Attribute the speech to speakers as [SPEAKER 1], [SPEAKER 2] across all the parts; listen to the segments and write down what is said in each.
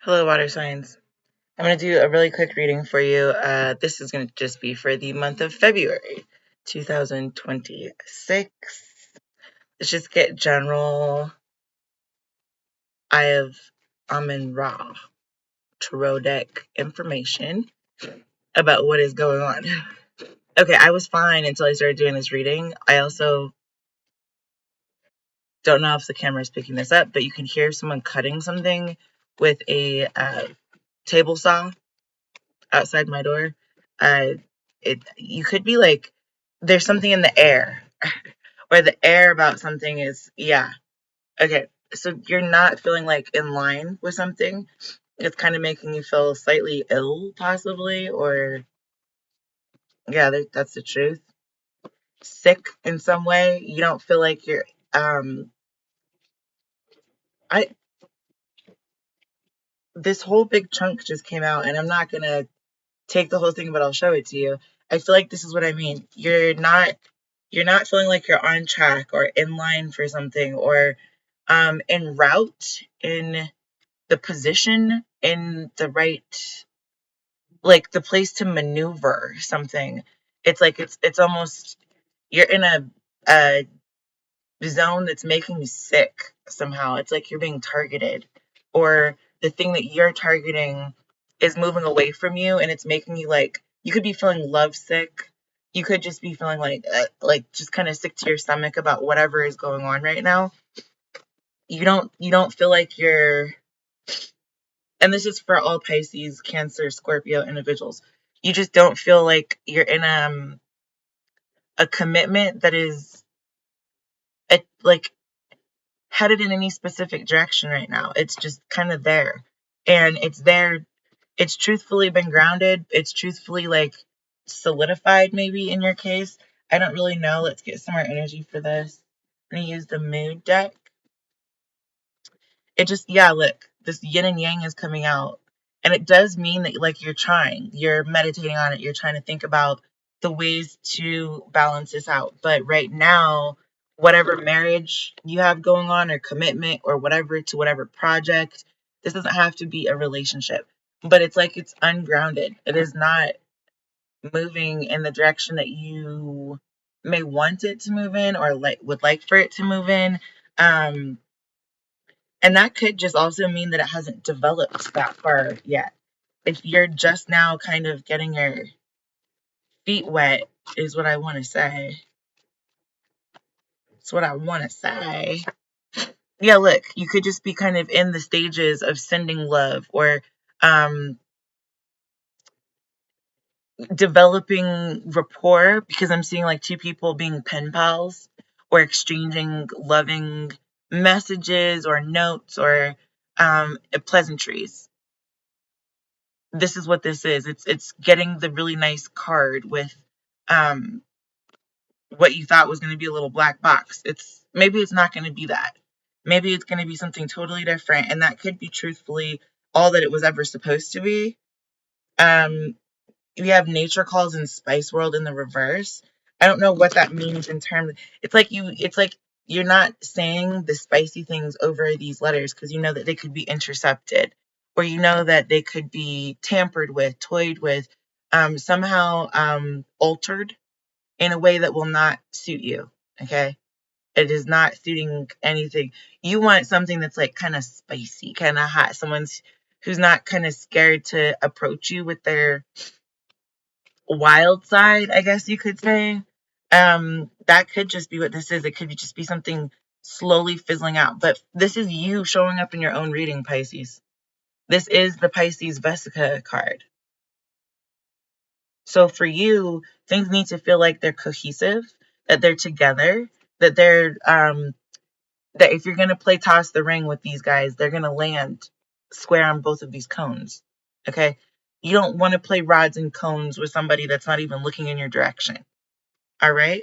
[SPEAKER 1] Hello, water signs. I'm going to do a really quick reading for you. This is going to just be for the month of February 2026. Let's just get general Eye of Amun-Ra tarot deck information about what is going on. Okay, I was fine until I started doing this reading. I also don't know if the camera is picking this up, but you can hear someone cutting something with a table saw outside my door. Uh, you could be like, there's something in the air, or the air about something is, yeah. Okay, so you're not feeling like in line with something. It's kind of making you feel slightly ill, possibly, or yeah, that's the truth. Sick in some way. You don't feel like you're. I This whole big chunk just came out, and I'm not gonna take the whole thing, but I'll show it to you. I feel like this is what I mean. You're not feeling like you're on track or in line for something, or en route, in the position, in the right, like the place to maneuver something. It's like it's almost, you're in a zone that's making you sick somehow. It's like you're being targeted, or the thing that you're targeting is moving away from you, and it's making you, like, you could be feeling lovesick. You could just be feeling like just kind of sick to your stomach about whatever is going on right now. You don't feel like you're, and this is for all Pisces, Cancer, Scorpio individuals. You just don't feel like you're in a commitment that is like headed in any specific direction right now. It's just kind of there. And it's there. It's truthfully been grounded. It's truthfully, like, solidified, maybe, in your case. I don't really know. Let's get some more energy for this. I'm going to use the mood deck. It just, yeah, look, this yin and yang is coming out. And it does mean that, like, you're meditating on it. You're trying to think about the ways to balance this out. But right now, whatever marriage you have going on, or commitment, or whatever, to whatever project, this doesn't have to be a relationship. But it's like it's ungrounded. It is not moving in the direction that you may want it to move in, or like would like for it to move in. Um, and that could just also mean that it hasn't developed that far yet. If you're just now kind of getting your feet wet, is what I want to say. It's what I want to say. Yeah, look, you could just be kind of in the stages of sending love, or um, developing rapport, because I'm seeing like two people being pen pals, or exchanging loving messages or notes, or pleasantries. This is what this is. It's getting the really nice card with um what you thought was going to be a little black box. Maybe it's not going to be that. Maybe it's going to be something totally different, and that could be truthfully all that it was ever supposed to be. Um we have nature calls and spice world in the reverse. I don't know what that means in terms. It's like you're not saying the spicy things over these letters because you know that they could be intercepted, or you know that they could be tampered with, toyed with, somehow altered in a way that will not suit you. Okay, it is not suiting anything. You want something that's like kind of spicy, kind of hot. Someone's who's not kind of scared to approach you with their wild side, I guess you could say. That could just be what this is. It could just be something slowly fizzling out. But this is you showing up in your own reading, Pisces. This is the Pisces Vesica card. So for you, things need to feel like they're cohesive, that they're together, that that if you're gonna play toss the ring with these guys, they're gonna land square on both of these cones. Okay? You don't want to play rods and cones with somebody that's not even looking in your direction. All right?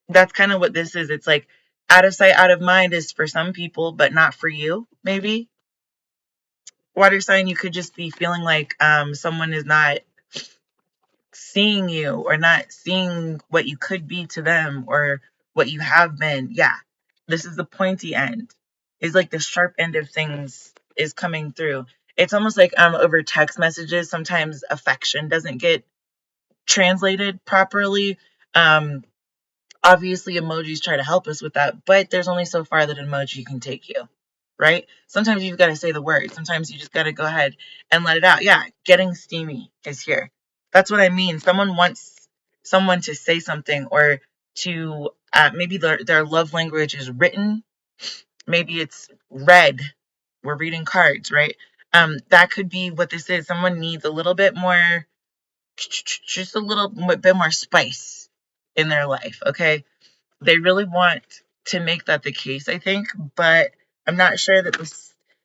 [SPEAKER 1] That's kind of what this is. It's like out of sight, out of mind is for some people, but not for you, maybe. Water sign, you could just be feeling like someone is not seeing you, or not seeing what you could be to them, or what you have been. Yeah. This is the pointy end. Is like the sharp end of things is coming through. It's almost like over text messages, sometimes affection doesn't get translated properly. Um, Obviously, emojis try to help us with that, but there's only so far that an emoji can take you, right? Sometimes you've got to say the word. Sometimes you just got to go ahead and let it out. Yeah, getting steamy is here. That's what I mean. Someone wants someone to say something, or to maybe their love language is written. Maybe it's read. We're reading cards, right? That could be what this is. Someone needs a little bit more, just a little bit more spice in their life, okay? They really want to make that the case, I think, but I'm not sure that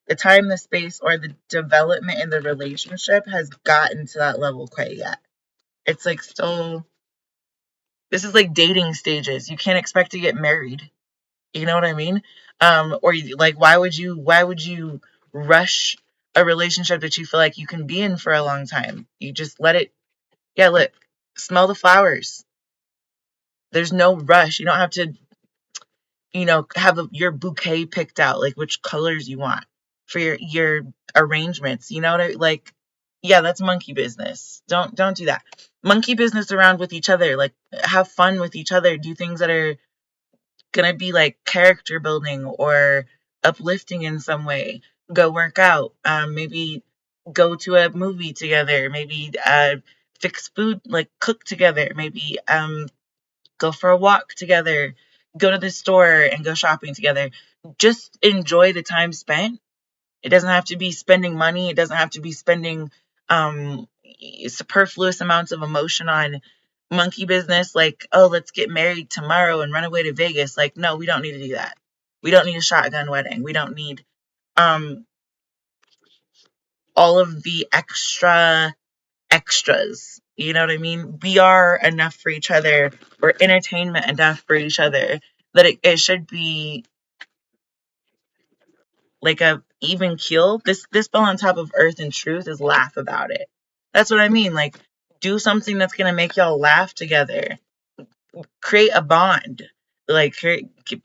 [SPEAKER 1] the time, the space, or the development in the relationship has gotten to that level quite yet. It's like still, this is like dating stages. You can't expect to get married. You know what I mean? Or like, why would you rush a relationship that you feel like you can be in for a long time? You just let it, yeah, smell the flowers. There's no rush. You don't have to, have your bouquet picked out, like which colors you want for your arrangements. You know what I like? Yeah, that's monkey business. Don't do that. Monkey business around with each other. Like, have fun with each other. Do things that are gonna be like character building or uplifting in some way. Go work out. Maybe go to a movie together. Maybe fix food, like cook together. Maybe go for a walk together, go to the store and go shopping together. Just enjoy the time spent. It doesn't have to be spending money. It doesn't have to be spending um, superfluous amounts of emotion on monkey business. Like, oh, let's get married tomorrow and run away to Vegas. Like, no, we don't need to do that. We don't need a shotgun wedding. We don't need um, all of the extras. You know what I mean? We are enough for each other, or entertainment enough for each other, that it should be like a even keel. This fell on top of earth and truth is laugh about it. That's what I mean. Like, do something that's gonna make y'all laugh together. Create a bond. Like,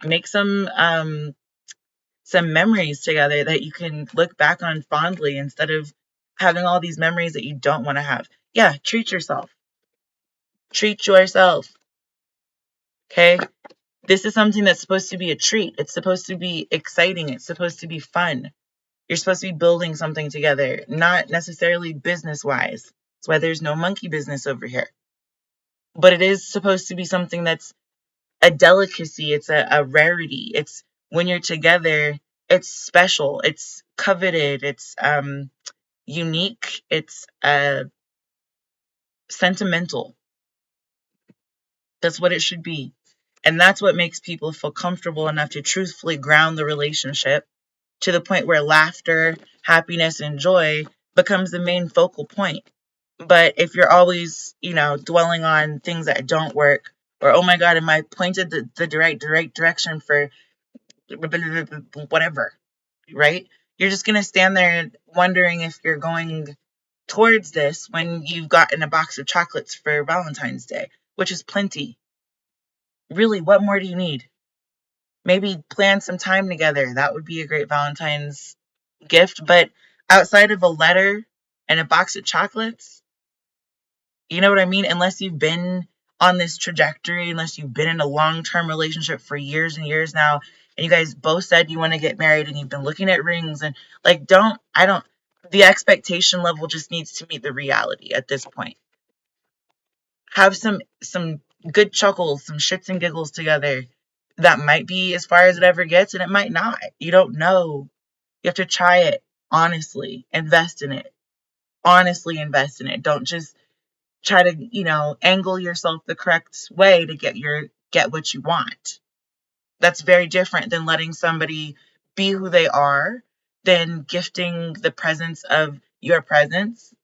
[SPEAKER 1] make some memories together that you can look back on fondly, instead of having all these memories that you don't want to have. Yeah, treat yourself. Treat yourself. Okay? This is something that's supposed to be a treat. It's supposed to be exciting. It's supposed to be fun. You're supposed to be building something together, not necessarily business wise. That's why there's no monkey business over here. But it is supposed to be something that's a delicacy. It's a rarity. It's when you're together, it's special. It's coveted. It's unique. It's sentimental. That's what it should be. And that's what makes people feel comfortable enough to truthfully ground the relationship to the point where laughter, happiness, and joy becomes the main focal point. But if you're always, dwelling on things that don't work, or, oh my God, am I pointed the right direction for whatever, right? You're just going to stand there wondering if you're going towards this when you've gotten a box of chocolates for Valentine's Day, which is plenty. Really, what more do you need? Maybe plan some time together. That would be a great Valentine's gift. But outside of a letter and a box of chocolates, you know what I mean? Unless you've been on this trajectory, unless you've been in a long-term relationship for years and years now, and you guys both said you want to get married and you've been looking at rings, and like, the expectation level just needs to meet the reality at this point. Have some good chuckles, some shits and giggles together. That might be as far as it ever gets, and it might not. You don't know. You have to try it honestly. Invest in it. Honestly invest in it. Don't just try to, angle yourself the correct way to get what you want. That's very different than letting somebody be who they are, than gifting the presence of your presence,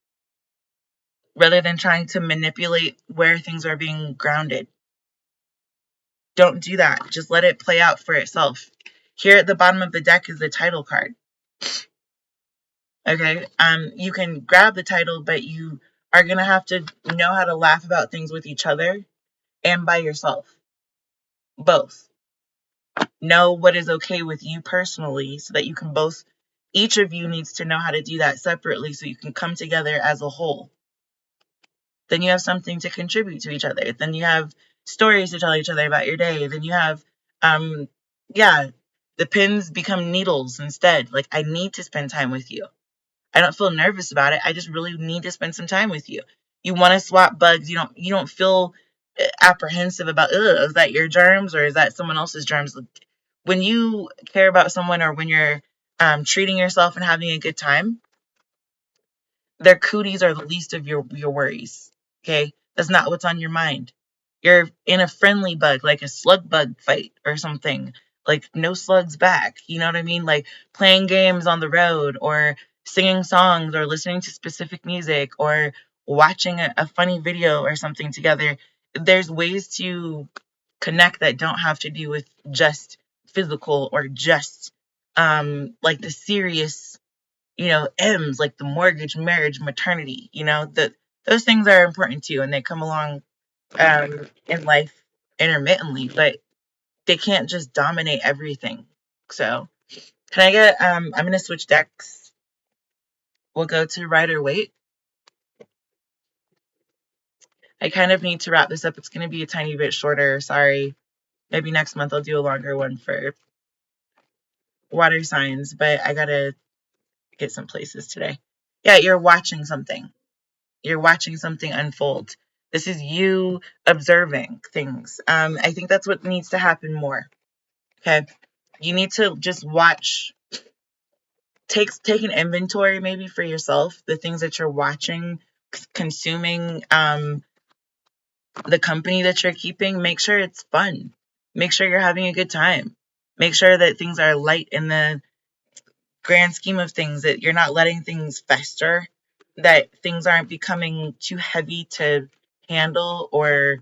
[SPEAKER 1] rather than trying to manipulate where things are being grounded. Don't do that. Just let it play out for itself. Here at the bottom of the deck is the title card. Okay. You can grab the title, but you are gonna have to know how to laugh about things with each other and by yourself. Both. Know what is okay with you personally, so that you can both Each of you needs to know how to do that separately so you can come together as a whole. Then you have something to contribute to each other. Then you have stories to tell each other about your day. Then you have, yeah, the pins become needles instead. Like, I need to spend time with you. I don't feel nervous about it. I just really need to spend some time with you. You want to swap bugs. You don't feel apprehensive about, is that your germs or is that someone else's germs? When you care about someone or when you're treating yourself and having a good time, their cooties are the least of your worries. Okay? That's not what's on your mind. You're in a friendly bug, like a slug bug fight or something. Like no slugs back. You know what I mean? Like playing games on the road or singing songs or listening to specific music or watching a funny video or something together. There's ways to connect that don't have to do with just physical or just like the serious M's, like the mortgage, marriage, maternity, that those things are important too, and they come along in life intermittently, but they can't just dominate everything. So, can I get, I'm going to switch decks. We'll go to Rider Waite. I kind of need to wrap this up. It's going to be a tiny bit shorter. Sorry. Maybe next month I'll do a longer one for water signs, but I got to get some places today. Yeah, you're watching something. You're watching something unfold. This is you observing things. I think that's what needs to happen more. Okay. You need to just watch, take an inventory maybe for yourself, the things that you're watching, consuming, the company that you're keeping. Make sure it's fun. Make sure you're having a good time. Make sure that things are light in the grand scheme of things, that you're not letting things fester, that things aren't becoming too heavy to handle or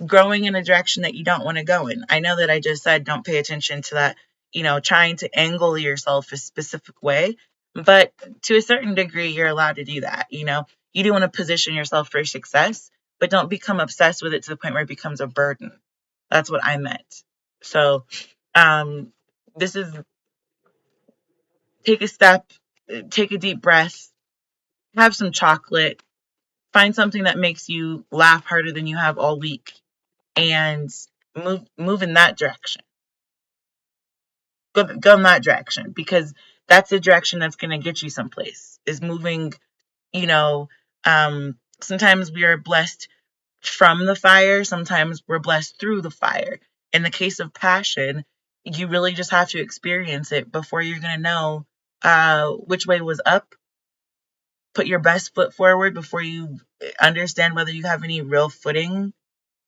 [SPEAKER 1] growing in a direction that you don't want to go in. I know that I just said don't pay attention to that, trying to angle yourself a specific way, but to a certain degree, you're allowed to do that. You do want to position yourself for success, but don't become obsessed with it to the point where it becomes a burden. That's what I meant. So, this is take a step, take a deep breath, have some chocolate, find something that makes you laugh harder than you have all week, and move in that direction. Go in that direction, because that's the direction that's going to get you someplace. Is moving, you know, sometimes we are blessed from the fire, sometimes we're blessed through the fire. In the case of passion, you really just have to experience it before you're going to know which way was up. Put your best foot forward before you understand whether you have any real footing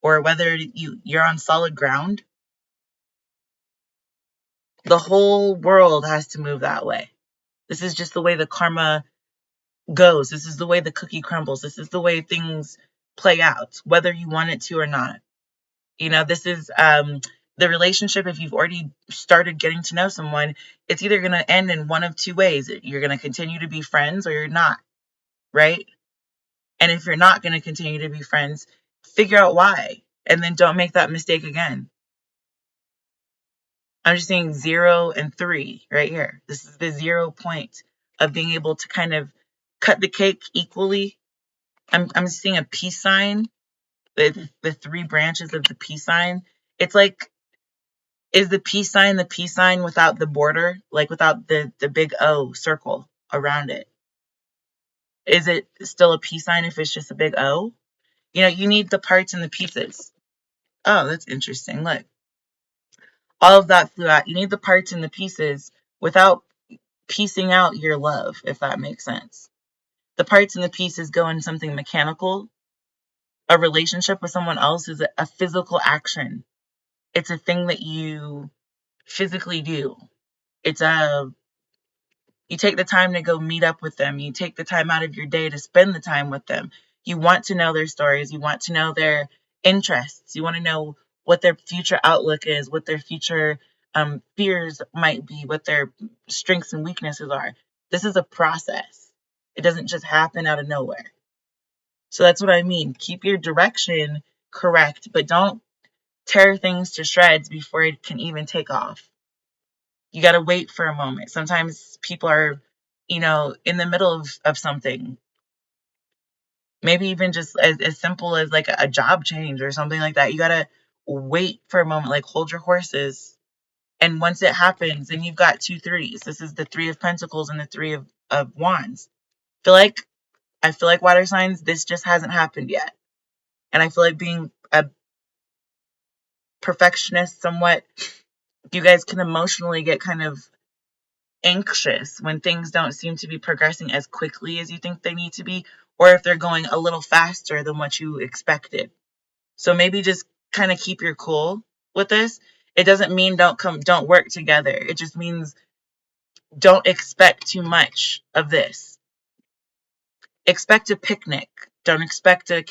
[SPEAKER 1] or whether you're on solid ground. The whole world has to move that way. This is just the way the karma goes. This is the way the cookie crumbles. This is the way things play out, whether you want it to or not. This is the relationship. If you've already started getting to know someone, it's either going to end in one of two ways. You're going to continue to be friends or you're not, right? And if you're not going to continue to be friends, figure out why, and then don't make that mistake again. I'm just saying 0 and 3 right here. This is the 0 point of being able to kind of cut the cake equally. I'm seeing a peace sign, the 3 branches of the peace sign. It's like, is the peace sign without the border, like without the big O circle around it? Is it still a peace sign if it's just a big O? You need the parts and the pieces. Oh, that's interesting. Look, all of that flew out. You need the parts and the pieces without piecing out your love, if that makes sense. The parts and the pieces go in something mechanical. A relationship with someone else is a physical action. It's a thing that you physically do. You take the time to go meet up with them. You take the time out of your day to spend the time with them. You want to know their stories. You want to know their interests. You want to know what their future outlook is, what their future fears might be, what their strengths and weaknesses are. This is a process. It doesn't just happen out of nowhere. So that's what I mean. Keep your direction correct, but don't tear things to shreds before it can even take off. You got to wait for a moment. Sometimes people are, in the middle of something. Maybe even just as simple as like a job change or something like that. You got to wait for a moment, like hold your horses. And once it happens, then you've got 2 threes. This is the 3 of Pentacles and the 3 of Wands. I feel like water signs, this just hasn't happened yet. And I feel like being a perfectionist somewhat, you guys can emotionally get kind of anxious when things don't seem to be progressing as quickly as you think they need to be, or if they're going a little faster than what you expected. So maybe just kind of keep your cool with this. It doesn't mean don't work together. It just means don't expect too much of this. Expect a picnic. Don't expect a